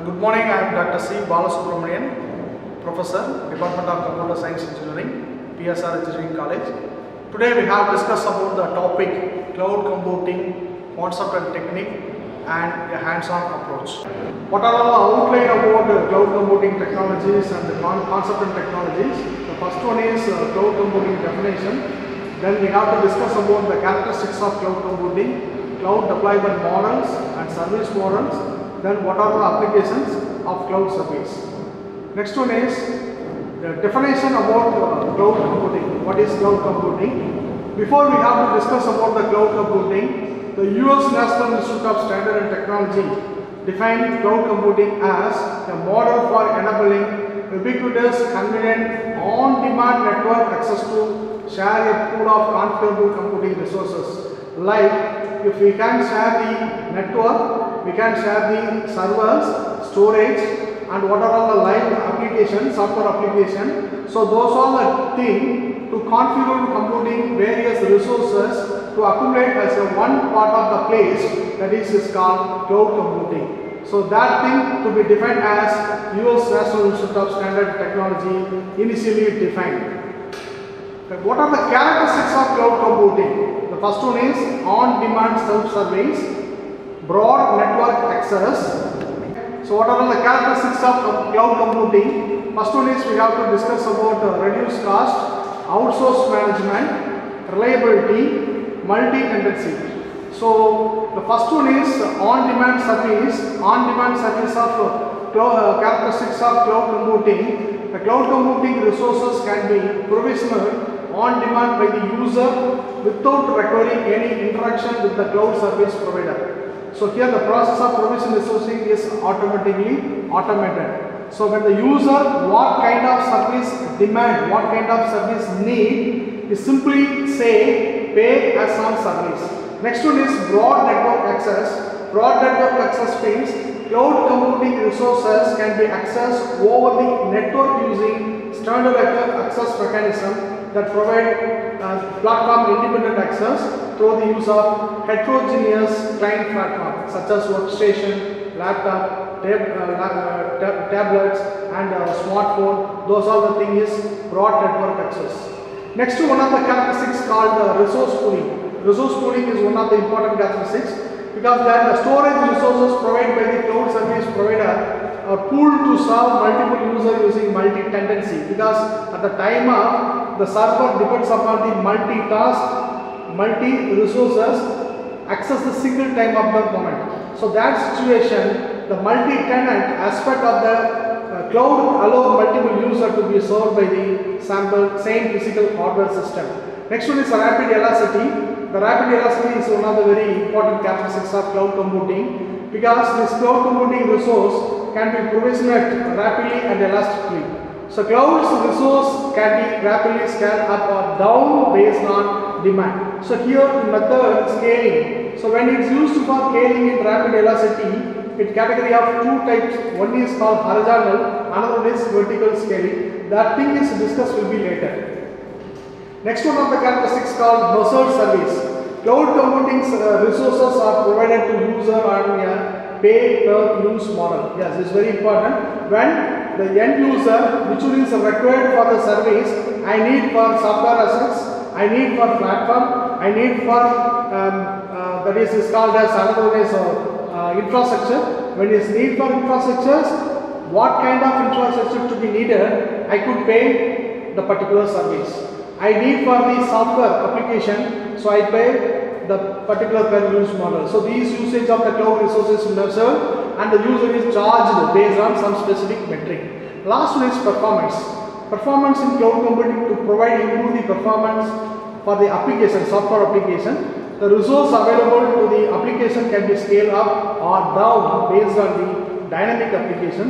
Good morning, I am Dr.C.Balasubramanian, Professor, Department of Computer Science Engineering, P.S.R. Engineering College. Today we have discussed about the topic cloud computing, concept and technique and a hands-on approach. What are all the outline about cloud computing technologies and the concept and technologies? The first one is cloud computing definition. Then we have to discuss about the characteristics of cloud computing, cloud deployment models and service models. Then what are the applications of cloud service? Next one is the definition about cloud computing. What is cloud computing? Before we have to discuss about the cloud computing, the US National Institute of Standard and Technology defined cloud computing as a model for enabling ubiquitous, convenient, on-demand network access to share a pool of configurable computing resources. Like if we can share the network, we can share the servers, storage, and what are all the live applications, software application. So those are the things to configure computing various resources to accumulate as a one part of the place, that is called cloud computing. So that thing to be defined as US National Institute of Standard Technology initially defined. But what are the characteristics of cloud computing? The first one is on-demand self-service, broad network access. So what are all the characteristics of cloud computing? First one is we have to discuss about reduced cost, outsourced management, reliability, multi-tenancy. So the first one is on-demand service. On-demand service of characteristics of cloud computing. The cloud computing resources can be provisioned on demand by the user without requiring any interaction with the cloud service provider. So here the process of provision resourcing is automatically automated. So when the user what kind of service demand, what kind of service need, is simply say pay as on service. Next one is broad network access. Broad network access means cloud computing resources can be accessed over the network using standard access mechanism that provide platform independent access through the use of heterogeneous client platform such as workstation, laptop, tablets and smartphone. Those are the thing is broad network access. Next to one of the characteristics called resource pooling. Resource pooling is one of the important characteristics because then the storage resources provided by the cloud service provider are pooled to serve multiple users using multi-tenancy, because at the time of the server depends upon the multitask, multi-resources access the single time of the moment. So that situation, the multi-tenant aspect of the cloud allow multiple users to be served by the same physical hardware system. Next one is rapid elasticity. The rapid elasticity is one of the very important characteristics of cloud computing, because this cloud computing resource can be provisioned rapidly and elastically. So cloud's resource can be rapidly scaled up or down based on demand. So here the method scaling. So when it's used for scaling in rapid elasticity, it category of two types. One is called horizontal, another one is vertical scaling. That thing is discussed will be later. Next one of the characteristics called measured service. Cloud computing resources are provided to user on a pay per use model. Yes, this is very important. When the end user which is required for the service, I need for software assets, I need for platform, I need for that is called as another one is infrastructure. When it's need for infrastructures, what kind of infrastructure to be needed, I could pay the particular service. I need for the software application, so I pay the particular per use model. So these usage of the cloud resources is measured and the user is charged based on some specific metric. Last one is performance. Performance in cloud computing to improve the performance for the application, software application. The resource available to the application can be scaled up or down based on the dynamic application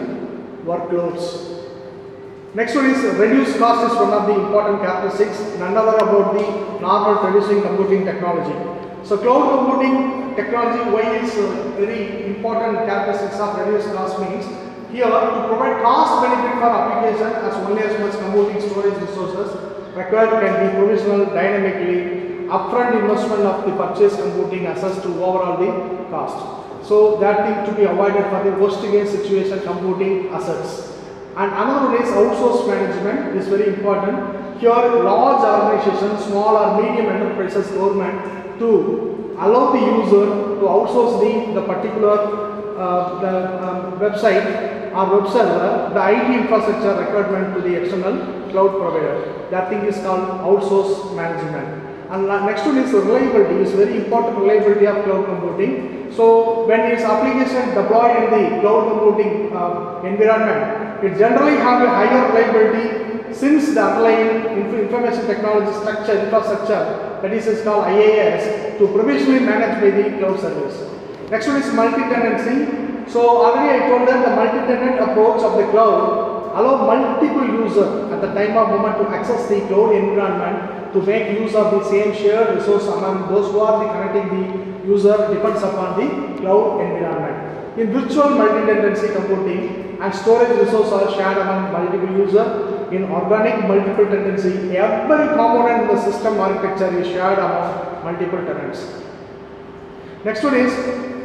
workloads. Next one is reduced cost is one of the important characteristics, none other about the normal traditional computing technology. So cloud computing technology, why is very important characteristics of reduced cost means here to provide cost benefit for application as only as much computing storage resources required can be provisional dynamically, upfront investment of the purchase computing access to overall the cost. So that thing to be avoided for the worst case situation computing assets. And another one is outsource management is very important. Here large organizations, small or medium enterprises, government to allow the user to outsource the particular website or web server, the IT infrastructure requirement to the external cloud provider. That thing is called outsource management. And next one is reliability. Is very important, reliability of cloud computing. So when its application deployed in the cloud computing environment, it generally have a higher reliability since the underlying information technology infrastructure, that is called IaaS, to provisionally managed by the cloud service. Next one is multi-tenancy. So already I told that the multi-tenant approach of the cloud allow multiple users at the time of moment to access the cloud environment to make use of the same shared resource among those who are connecting the user depends upon the cloud environment. In virtual multi-tenancy computing and storage resources are shared among multiple users. In organic multiple tenancy, every component in the system architecture is shared among multiple tenants. Next one is,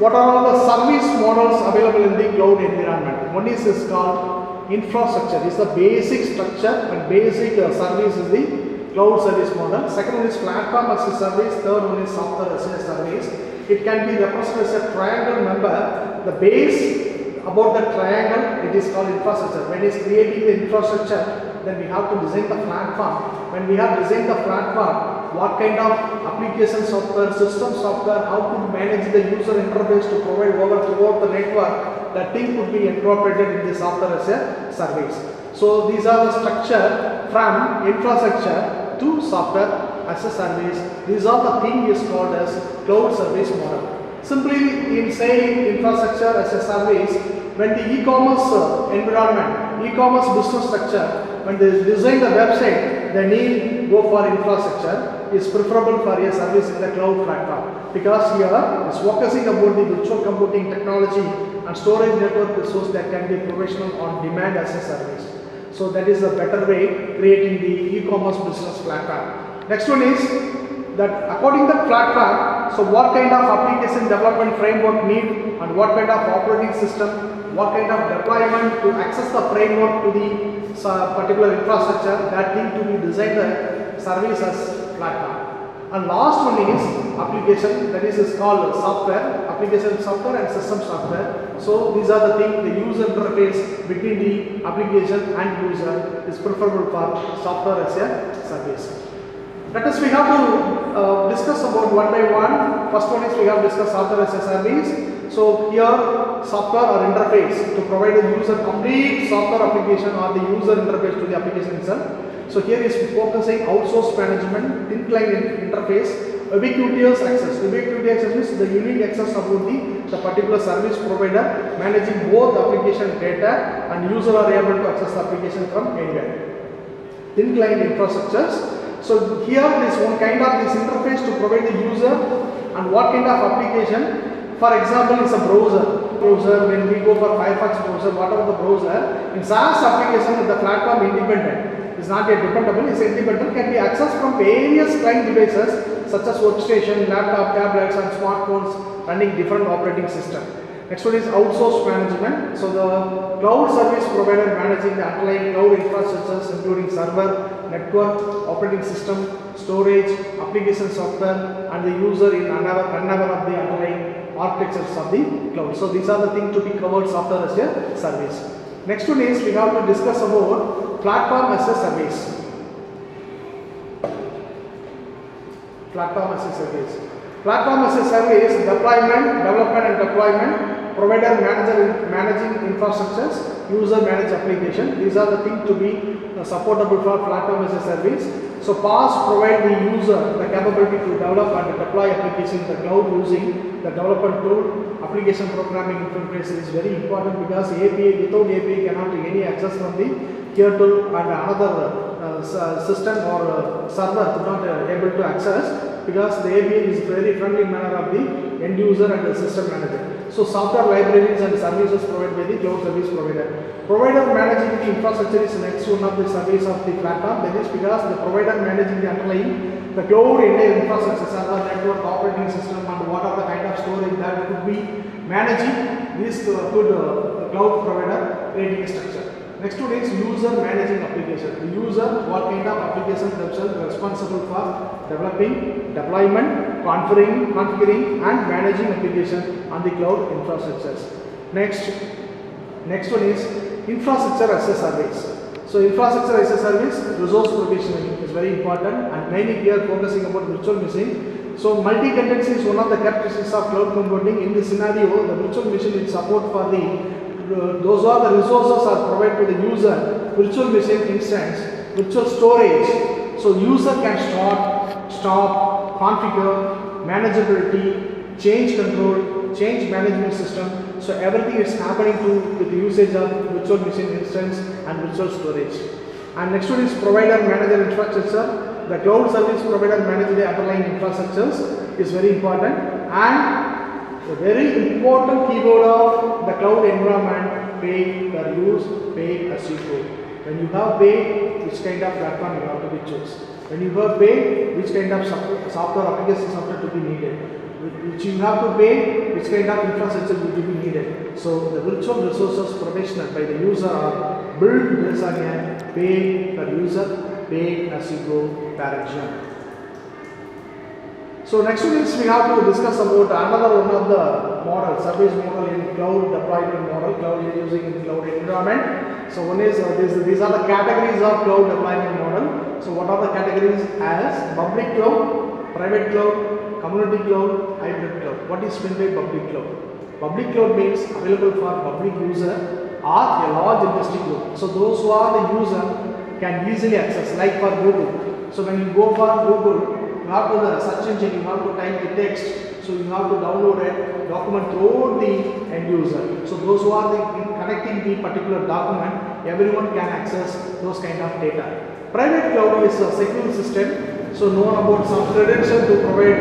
what are all the service models available in the cloud environment? One is called infrastructure. It's the basic structure and basic service is the cloud service model. Second one is platform as a service. Third one is software as a service. It can be represented as a triangle member. The base about the triangle, it is called infrastructure. When it's creating the infrastructure, then we have to design the platform. When we have designed the platform, what kind of application software, system software, how to manage the user interface to provide throughout the network, that thing could be incorporated in the software as a service. So these are the structure from infrastructure to software as a service. These are the thing is called as cloud service model. Simply in saying infrastructure as a service, when the e-commerce environment, e-commerce business structure, when they design the website, they need go for infrastructure, is preferable for a service in the cloud platform, because here is focusing about the virtual computing technology and storage network resource that can be provisional on demand as a service. So that is a better way creating the e-commerce business platform. Next one is that according to the platform, so what kind of application development framework need and what kind of operating system, what kind of deployment to access the framework to the particular infrastructure, that need to be designed the service as platform. And last one is application, that is called software, application software and system software. So these are the things, the user interface between the application and user is preferable for software as a service. Let us, we have to discuss about one by one. First one is we have discussed software as a service. So here software or interface to provide the user complete software application or the user interface to the application itself. So here is focusing outsource management, thin client interface, ubiquitous access. Ubiquitous access means the unique access about the particular service provider managing both the application data and user are able to access the application from anywhere. Thin client infrastructures. So here this one kind of this interface to provide the user and what kind of application. For example, it's a browser. When we go for Firefox browser, whatever the browser, in SaaS application the platform independent. It's not yet dependable, it's independent, can be accessed from various client devices such as workstation, laptop, tablets and smartphones running different operating system. Next one is outsource management. So the cloud service provider managing the underlying cloud infrastructures including server, network, operating system, storage, application software and the user in another of the underlying architectures of the cloud. So these are the things to be covered software as a service. Next one is we have to discuss about platform as a service. Platform as a service. Platform as a service, deployment, development and deployment, provider managing infrastructures, user managed application. These are the things to be supportable for platform as a service. So PaaS provide the user the capability to develop and deploy application in the cloud using the development tool. Application programming interface is very important because API, without API cannot take any access from the here to and another system or server could not able to access, because the API is very friendly manner of the end user and the system manager. So software libraries and services provided by the cloud service provider. Provider managing the infrastructure is next one of the service of the platform. That is because the provider managing the underlying the cloud entire infrastructure, server, network, operating system and what are the kind of storage that could be managing this cloud provider creating a structure. Next one is user managing application. The user, what kind of applications themselves responsible for developing, deployment, configuring and managing application on the cloud infrastructures. Next one is infrastructure as a service. So infrastructure as a service, resource provisioning is very important, and mainly we are focusing about virtual machine. So multi-tenancy is one of the characteristics of cloud computing. In this scenario, the virtual machine will support for those are the resources are provided to the user, virtual machine instance, virtual storage. So user can start, stop, configure, manageability, change control, change management system. So everything is happening with the usage of virtual machine instance and virtual storage. And next one is provider manager infrastructure. The cloud service provider manages the underlying infrastructures is very important, and a very important keyword of the cloud environment: pay per use, pay as you go. When you have pay, which kind of platform you have to be choose. When you have pay, which kind of software application software to be needed. Which you have to pay, which kind of infrastructure will be needed. So the virtual resources provisioned by the user are built based on a pay per user, pay as you go paradigm. So next one is we have to discuss about another one of the model, service model in cloud deployment model, cloud using in cloud environment. So one is these are the categories of cloud deployment model. So what are the categories as public cloud, private cloud, community cloud, hybrid cloud. What is meant by public cloud? Public cloud means available for public user or a large industry group. So those who are the user can easily access, like for Google. So when you go for Google, you have to the search engine, you have to type the text. So you have to download a document through the end user. So those who are connecting the particular document, everyone can access those kind of data. Private cloud is a secure system. So know about some credentials to provide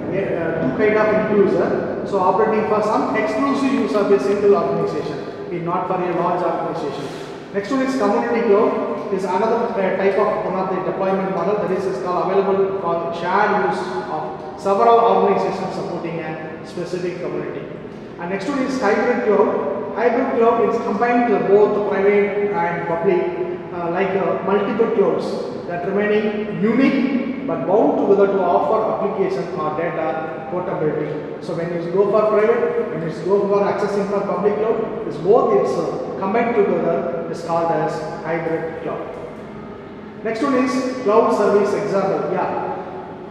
two kind of end user. So operating for some exclusive use of a single organization, not for a large organization. Next one is community cloud. Is another type of one of the deployment model that is called available for shared use of several organizations supporting a specific community. And next one is hybrid cloud. Hybrid cloud is combined both private and public, like multiple clouds that remaining unique but bound together to offer application or data portability. So when you go for private, when you go for accessing for public cloud, it's combined together, is called as hybrid cloud. Next one is cloud service example.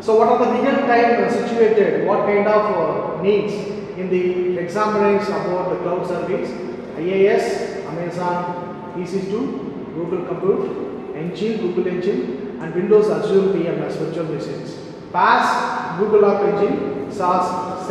So what are the real time situated, what kind of needs in the examples about the cloud service? IaaS, Amazon EC2, Google Compute, Engine, Google Engine, and Windows Azure VMS virtual machines. PaaS, Google App Engine, SaaS,